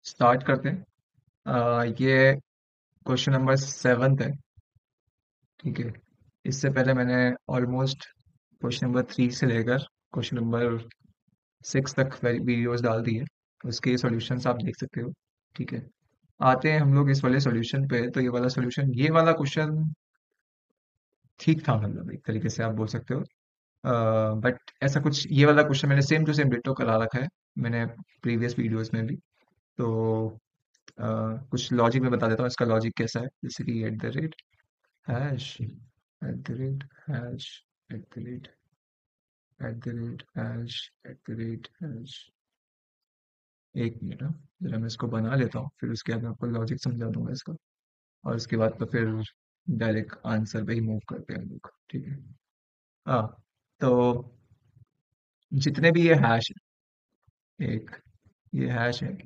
Start करते हैं। ये क्वेश्चन नंबर 7 है। ठीक है। इससे पहले मैंने ऑलमोस्ट क्वेश्चन नंबर 3 से लेकर क्वेश्चन नंबर 6 तक वीडियोस डाल दी है। उसके सॉल्यूशंस आप देख सकते हो। ठीक है। आते हैं हम लोग इस वाले सॉल्यूशन पे। तो ये वाला क्वेश्चन ठीक था, मतलब एक तरीके से आप बोल सकते हो। बट ऐसा कुछ, ये वाला क्वेश्चन मैंने सेम टू सेम डिट्टो करा रखा है मैंने प्रीवियस वीडियोस में भी। तो अ, कुछ लॉजिक में बता देता हूँ इसका लॉजिक कैसा है। जैसे कि at the rate hash, at the rate hash, at the rate, at the rate hash, at the rate hash. एक मिनट, हाँ, जरा मैं इसको बना लेता हूँ, फिर उसके बाद मैं आपको लॉजिक समझा दूंगा इसका। और उसके बाद तो फिर डायरेक्ट आंसर पे ही मूव करते हैं हम लोग। ठीक है। हाँ। तो जितने भी ये हैश है, एक ये हैश है,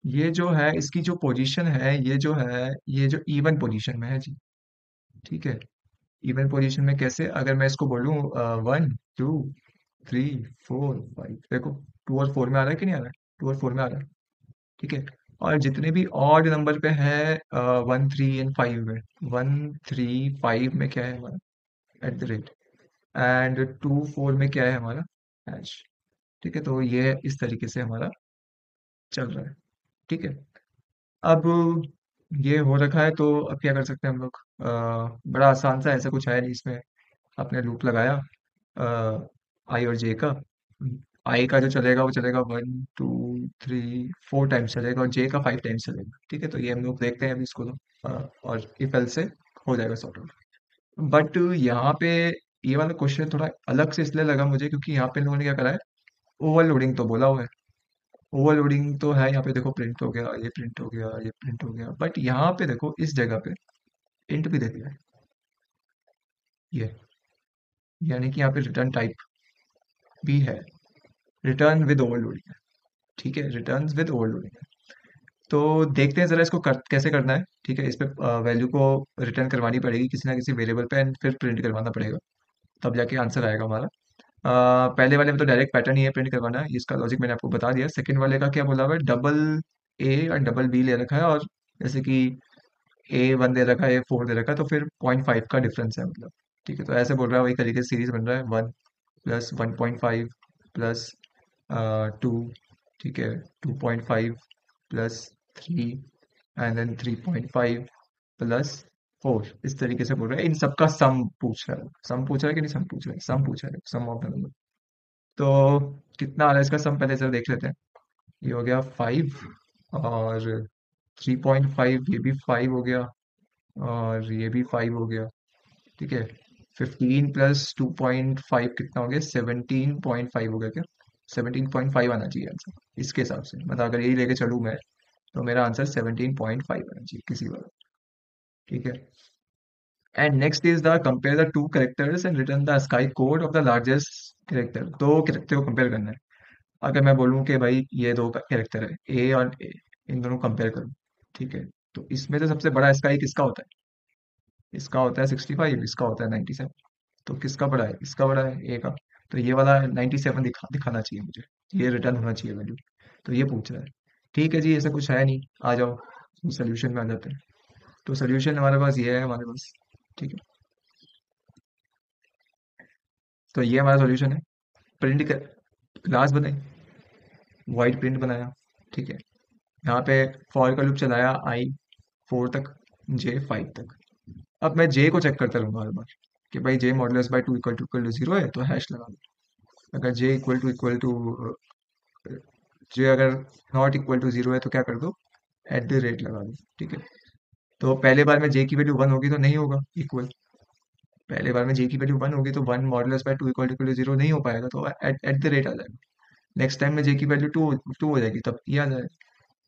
ये जो है इसकी जो पोजीशन है, ये जो है, ये जो इवन पोजीशन में है जी। ठीक है। इवन पोजीशन में कैसे, अगर मैं इसको बोलूँ 1 2 3 4 5, देखो 2 और 4 में आ रहा है कि नहीं आ रहा है? 2 और 4 में आ रहा है। ठीक है। और जितने भी ऑड नंबर पे है 1 3 एंड 5 में, 1 3 5 में क्या है हमारा? At the rate. एंड 2 4 में क्या है हमारा? हैश। ठीक है। तो ये इस तरीके से हमारा चल रहा है। ठीक है। अब ये हो रखा है, तो अब क्या कर सकते हैं हम लोग? बड़ा आसान सा, ऐसा कुछ है नहीं इसमें। आपने लूप लगाया आई और जे का। आई का जो चलेगा वो चलेगा 1 2 3 4 टाइम्स चलेगा, और जे का 5 टाइम्स चलेगा। ठीक है। तो ये हम लोग देखते हैं अभी इसको तो। और इफ एल से हो जाएगा सॉर्ट आउट। बट यहाँ पे ये वाला क्वेश्चन थोड़ा अलग से इसलिए लगा मुझे, क्योंकि यहाँ पे इन लोगों ने क्या करा है, ओवरलोडिंग तो बोला हुआ है। ओवरलोडिंग तो है यहाँ पे, देखो प्रिंट हो गया, ये प्रिंट हो गया, ये प्रिंट हो गया, बट यहाँ पे देखो इस जगह पे इंट भी दे दिया है। ये यानी कि यहाँ पे रिटर्न टाइप भी है, रिटर्न विद ओवरलोडिंग है। ठीक है। रिटर्न विद ओवरलोडिंग है। तो देखते हैं जरा इसको कैसे करना है। ठीक है। इस पे वैल्यू को रिटर्न करवानी पड़ेगी किसी ना किसी वेरिएबल पे, एंड फिर प्रिंट करवाना पड़ेगा, तब जाके आंसर आएगा हमारा। पहले वाले में तो डायरेक्ट पैटर्न ही है, प्रिंट करवाना है। इसका लॉजिक मैंने आपको बता दिया। सेकंड वाले का क्या बोला हुआ है, डबल ए और डबल बी ले रखा है, और जैसे कि A1 दे रखा है, A4 दे रखा है, तो फिर 0.5 का डिफरेंस है मतलब। ठीक है। तो ऐसे बोल रहा है, वही तरीके से सीरीज बन रहा है, 1 + 1.5 + 2। ठीक है। 2.5 + 3 एंड देन 3.5 + 4, इस तरीके से बोल रहा है। इन सबका सम पूछ रहा है। सम पूछ रहा है कि नहीं? सम पूछ रहा है, सम पूछ रहा है, सम ऑफ द नंबर। तो कितना आ रहा है इसका सम, पहले जरा देख लेते हैं। ये हो गया 5, और 3.5, ये भी 5 हो गया, और ये भी 5 हो गया। ठीक है। 15 + 2.5 कितना हो गया? 17.5 हो गया क्या? 17.5 आना चाहिए आंसर इसके हिसाब से, मतलब अगर यही लेके चलूँ मैं, तो मेरा आंसर 17.5 आना चाहिए किसी बार। ठीक है। And next is the compare the two characters and return the sky code of the largest character. दो कैरेक्टर को कंपेयर करना है। अगर मैं बोलूँ कि भाई ये दो कैरेक्टर है, ए और ए, इन दोनों कंपेयर करो। ठीक है। तो इसमें तो सबसे बड़ा स्काई किसका होता है? इसका होता है 65, इसका होता है 97। तो किसका बड़ा है? इसका बड़ा है, ए का। तो ये वाला 97 दिखाना चाहिए मुझे, ये रिटर्न होना चाहिए वैल्यू। तो ये पूछ रहा है। ठीक है जी, ऐसा कुछ है नहीं, आ जाओ सोल्यूशन में आ जाते हैं। तो सोल्यूशन हमारे पास ये है, हमारे पास। ठीक है। तो ये हमारा सोल्यूशन है। प्रिंट कर, क्लास बनाई, वाइट प्रिंट बनाया। ठीक है। यहाँ पे फॉर का लूप चलाया I 4 तक, J 5 तक। अब मैं जे को चेक करता रहूंगा हर बार कि भाई J mod (2 = 0 है, तो हैश लगा दो। अगर J == जे अगर नॉट इक्वल टू 0 है, तो क्या कर दो? एट द रेट लगा दो। ठीक है। तो पहले बार में जे की वैल्यू 1 होगी तो नहीं होगा इक्वल। पहले बार में जे की वैल्यू 1 होगी तो 1 mod(2 = 0 नहीं हो पाएगा, तो एट एट द रेट आ जाएगा। नेक्स्ट टाइम में जे की वैल्यू टू हो जाएगी, तब ये आ जाएगा।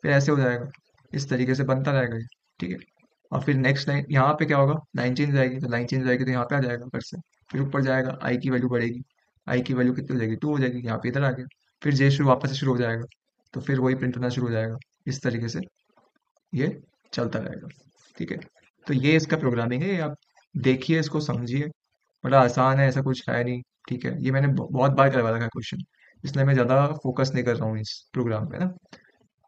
फिर ऐसे हो जाएगा, इस तरीके से बनता रहेगा ये। ठीक है। और फिर नेक्स्ट लाइन यहाँ पे क्या होगा, लाइन चेंज हो जाएगी, तो लाइन चेंज हो जाएगी तो यहाँ पे आ जाएगा फिर से। फिर ऊपर जाएगा, आई की वैल्यू बढ़ेगी, आई की वैल्यू कितनी हो जाएगी? 2 हो जाएगी, यहाँ पे इधर आ गया। फिर जे शुरू वापस से शुरू हो जाएगा, तो फिर वही प्रिंट होना शुरू हो जाएगा। इस तरीके से ये चलता रहेगा। ठीक है। तो ये इसका प्रोग्रामिंग है, ये आप देखिए, इसको समझिए। बड़ा आसान है, ऐसा कुछ है नहीं। ठीक है। ये मैंने बहुत बार करवा रखा है क्वेश्चन, इसलिए मैं ज़्यादा फोकस नहीं कर रहा हूँ इस प्रोग्राम पे ना।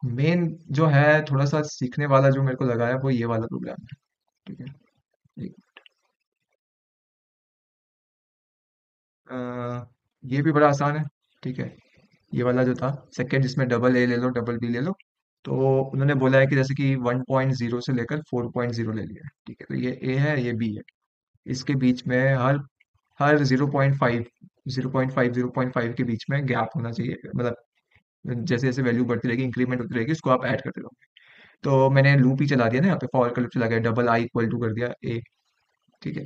मेन जो है थोड़ा सा सीखने वाला जो मेरे को लगा है वो ये वाला प्रोग्राम है। ठीक है। एक- अ, ये भी बड़ा आसान है। ठीक है। ये वाला जो था सेकंड, जिसमें डबल ए ले लो डबल बी ले लो, तो उन्होंने बोला है कि जैसे कि 1.0 से लेकर 4.0 ले लिया है। ठीक है, तो ये ए है ये बी है। इसके बीच में हर हर 0.5 0.5 0.5 के बीच में गैप होना चाहिए, मतलब जैसे जैसे वैल्यू बढ़ती रहेगी इंक्रीमेंट होती रहेगी उसको आप ऐड करते रहो। तो मैंने लूप ही चला दिया ना यहाँ पे, फॉर का लूप चला गया, डबल आई इक्वल टू कर दिया ए। ठीक है।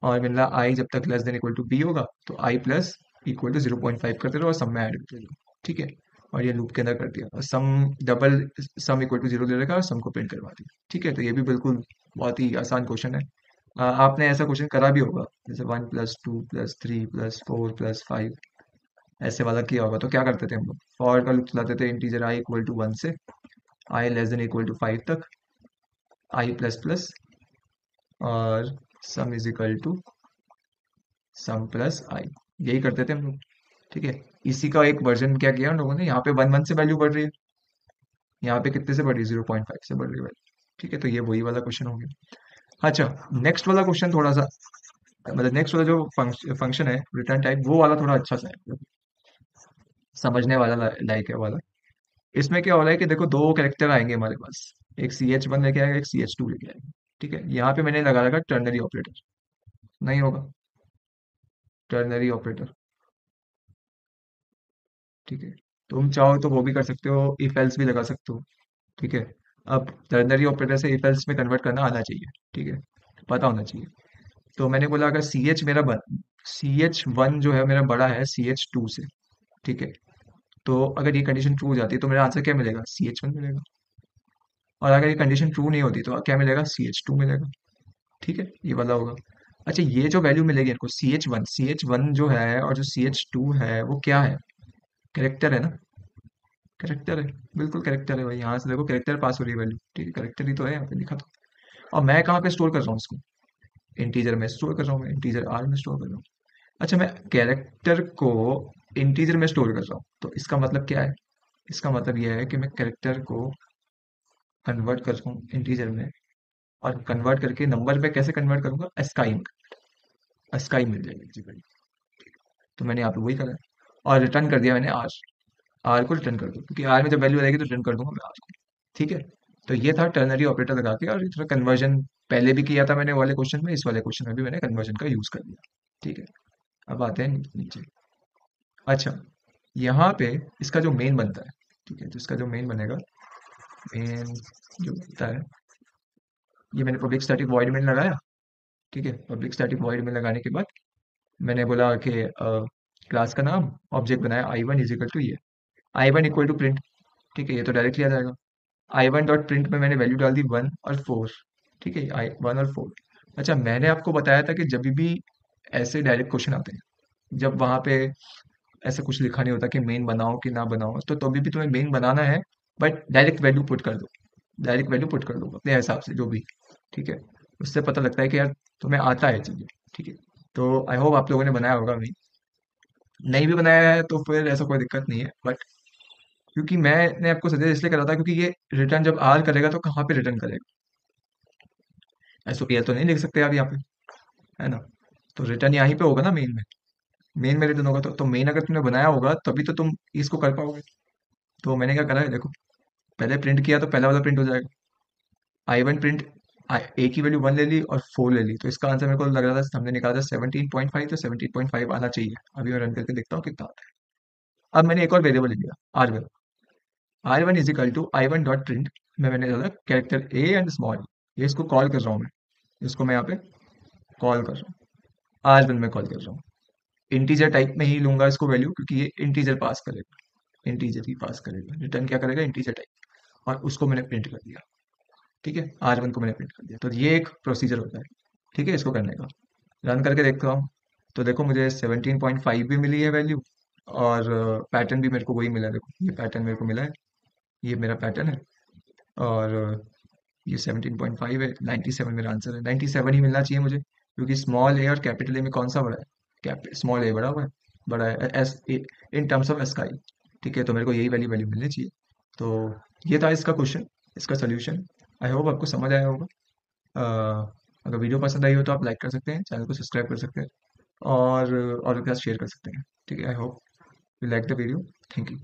और मैंने आई जब तक less than equal to b होगा तो आई प्लस इक्वल टू 0.5 करते रहो और सम में ऐड करते रहो। ठीक है। और ये लूप के अंदर कर दिया और सम डबल सम इक्वल टू 0 ले लेगा और सम को प्रिंट करवा दिया। ठीक है, तो ये भी बिल्कुल बहुत ही आसान क्वेश्चन है। आपने ऐसा क्वेश्चन करा भी होगा, जैसे 1+2+3+4+5 ऐसे वाला किया होगा। तो क्या करते थे हम लोग, फॉर का लूप चलाते थे इंटीजर आई इक्वल टू 1 से i less than equal to 5 तक, आई प्लस प्लस और sum is equal to sum plus i, यही करते थे हम लोग। ठीक है। इसी का एक वर्जन क्या किया उन लोगों ने, यहाँ पे 1 1 से वैल्यू बढ़ रही है, यहाँ पे कितने से बढ़ रही है, 0.5 से बढ़ रही है वैल्यू। ठीक है, तो ये वही वाला क्वेश्चन हो गया। अच्छा, नेक्स्ट वाला क्वेश्चन थोड़ा सा, मतलब नेक्स्ट वाला जो फंक्शन है रिटर्न टाइप, वो वाला थोड़ा अच्छा सा है, मतलब समझने वाला लाइक है वाला। इसमें क्या हो रहा है कि देखो दो कैरेक्टर आएंगे हमारे पास, एक CH1 लेके आएगा, एक CH2 लेके आएगा। ठीक है, यहाँ पे मैंने लगा रखा टर्नरी ऑपरेटर, नहीं होगा टर्नरी ऑपरेटर। ठीक है, तुम चाहो तो वो भी कर सकते हो, इफ एल्स भी लगा सकते हो। ठीक है। अब टर्नरी ऑपरेटर से इफ एल्स में कन्वर्ट करना आना चाहिए। ठीक है, पता होना चाहिए। तो मैंने बोला अगर CH1 जो है मेरा बड़ा है CH2 से। ठीक है, तो अगर ये कंडीशन ट्रू हो जाती है तो मेरा आंसर क्या मिलेगा, CH1 मिलेगा। और अगर ये कंडीशन ट्रू नहीं होती तो क्या मिलेगा, CH2 मिलेगा। ठीक है, ये वाला होगा। अच्छा, ये जो वैल्यू मिलेगी इनको, सी एच वन जो है और जो CH2 है वो क्या है, करेक्टर है ना। करेक्टर है, बिल्कुल करेक्टर है भाई, यहाँ से देखो करेक्टर पास हो रही है वैल्यू। ठीक है, करेक्टर ही तो है यहाँ पे लिखा तो। और मैं कहाँ पे स्टोर कर रहा हूँ इसको, इंटीजर में स्टोर कर रहा हूँ, मैं इंटीजर आर में स्टोर कर रहा हूँ। अच्छा, मैं कैरेक्टर को इंटीजर में स्टोर कर रहा हूँ, तो इसका मतलब क्या है, इसका मतलब यह है कि मैं कैरेक्टर को कन्वर्ट कर रहा हूँ इंटीजर में, और कन्वर्ट करके नंबर पे कैसे कन्वर्ट करूंगा, अस्काई में, अस्काई मिल जाएगी जी भाई। तो मैंने यहाँ पे वही करा है। और रिटर्न कर दिया मैंने आर, आर को रिटर्न कर दो, क्योंकि आर में जब वैल्यू आएगी तो रिटर्न कर दूंगा मैं आर को। ठीक है, तो ये था टर्नरी ऑपरेटर लगा के, और थोड़ा कन्वर्जन पहले भी किया था मैंने वाले क्वेश्चन में, इस वाले क्वेश्चन में भी मैंने कन्वर्जन का यूज कर लिया। ठीक है, अब आते हैं नीचे। अच्छा, यहाँ पे इसका जो मेन बनता है, ठीक है, तो इसका जो मेन बनेगा, मेन जो बनता है, ये मैंने पब्लिक स्टैटिक वॉइड में लगाया। ठीक है, पब्लिक स्टैटिक वॉइड में लगाने के बाद मैंने बोला कि क्लास का नाम, ऑब्जेक्ट बनाया I1 इज इक्वल टू ये, I1 इक्वल टू प्रिंट। ठीक है, ये तो डायरेक्टली आ जाएगा। I1 डॉट प्रिंट में मैंने वैल्यू डाल दी 1 और 4। ठीक है, आई 1 और 4। अच्छा, मैंने आपको बताया था कि जब भी ऐसे डायरेक्ट क्वेश्चन आते हैं, जब वहां पे ऐसा कुछ लिखा नहीं होता कि मेन बनाओ कि ना बनाओ, तो तभी भी तुम्हें मेन बनाना है, बट डायरेक्ट वैल्यू पुट कर दो, डायरेक्ट वैल्यू पुट कर दो अपने हिसाब से जो भी। ठीक है, उससे पता लगता है कि यार तुम्हें आता है चीजें। ठीक है, तो आई होप आप लोगों ने बनाया होगा, नहीं नहीं भी बनाया है तो फिर ऐसा कोई दिक्कत नहीं है, बट क्योंकि मैंने आपको सजेस्ट इसलिए करा था क्योंकि ये रिटर्न जब आर करेगा तो कहाँ पे रिटर्न करेगा, एसओपीएल तो नहीं लिख सकते आप यहाँ पे, है ना। तो रिटर्न यहीं पे होगा ना, मेन में रिटर्न होगा, तो मेन अगर तुमने बनाया होगा तभी तो तुम इसको कर पाओगे। तो मैंने क्या करा है देखो, पहले प्रिंट किया तो पहला वाला प्रिंट हो जाएगा, I1 प्रिंट, ए की वैल्यू 1 ले ली और 4 ले ली, तो इसका आंसर मेरे को लग रहा था, हमने निकाला था 17.5, तो 17.5 आना चाहिए। अभी मैं रन करके देखता हूँ कितना आता है। अब मैंने एक और वेरिएबल ले लिया, आर1। आर1 is equal to i one dot print में मैंने डाला कैरेक्टर ए एंड स्मॉल, ये इसको कॉल कर रहा हूँ मैं, इसको मैं यहाँ पे कॉल कर रहा हूँ, आर1 में कॉल कर रहा हूँ। इंटीजर टाइप में ही लूंगा इसको वैल्यू, क्योंकि ये इंटीजर पास करेगा, इंटीजर ही पास करेगा, रिटर्न क्या करेगा, इंटीजर टाइप, और उसको मैंने प्रिंट कर दिया। ठीक है, आर1 को मैंने प्रिंट कर दिया, तो ये एक प्रोसीजर होता है। ठीक है, इसको करने का रन करके देखता हूँ। तो देखो मुझे 17.5 भी मिली है वैल्यू, और पैटर्न भी मेरे को वही मिला है, देखो ये पैटर्न मेरे को मिला है, ये मेरा पैटर्न है। और ये 17.5 है, 97 मेरा आंसर है, 97 ही मिलना चाहिए मुझे, क्योंकि स्मॉल ए और कैपिटल ए में कौन सा बड़ा है, कैप स्मॉल ए बड़ा हुआ है, बड़ा है S in terms of sky. ठीक है, तो मेरे को यही वैल्यू वैल्यू मिलनी चाहिए। तो ये था इसका क्वेश्चन, इसका सोल्यूशन। आई होप आपको समझ आया होगा। अगर वीडियो पसंद आई हो तो आप लाइक कर सकते हैं, चैनल को सब्सक्राइब कर सकते हैं, और के साथ शेयर कर सकते हैं। ठीक है, I hope you like the video. Thank you.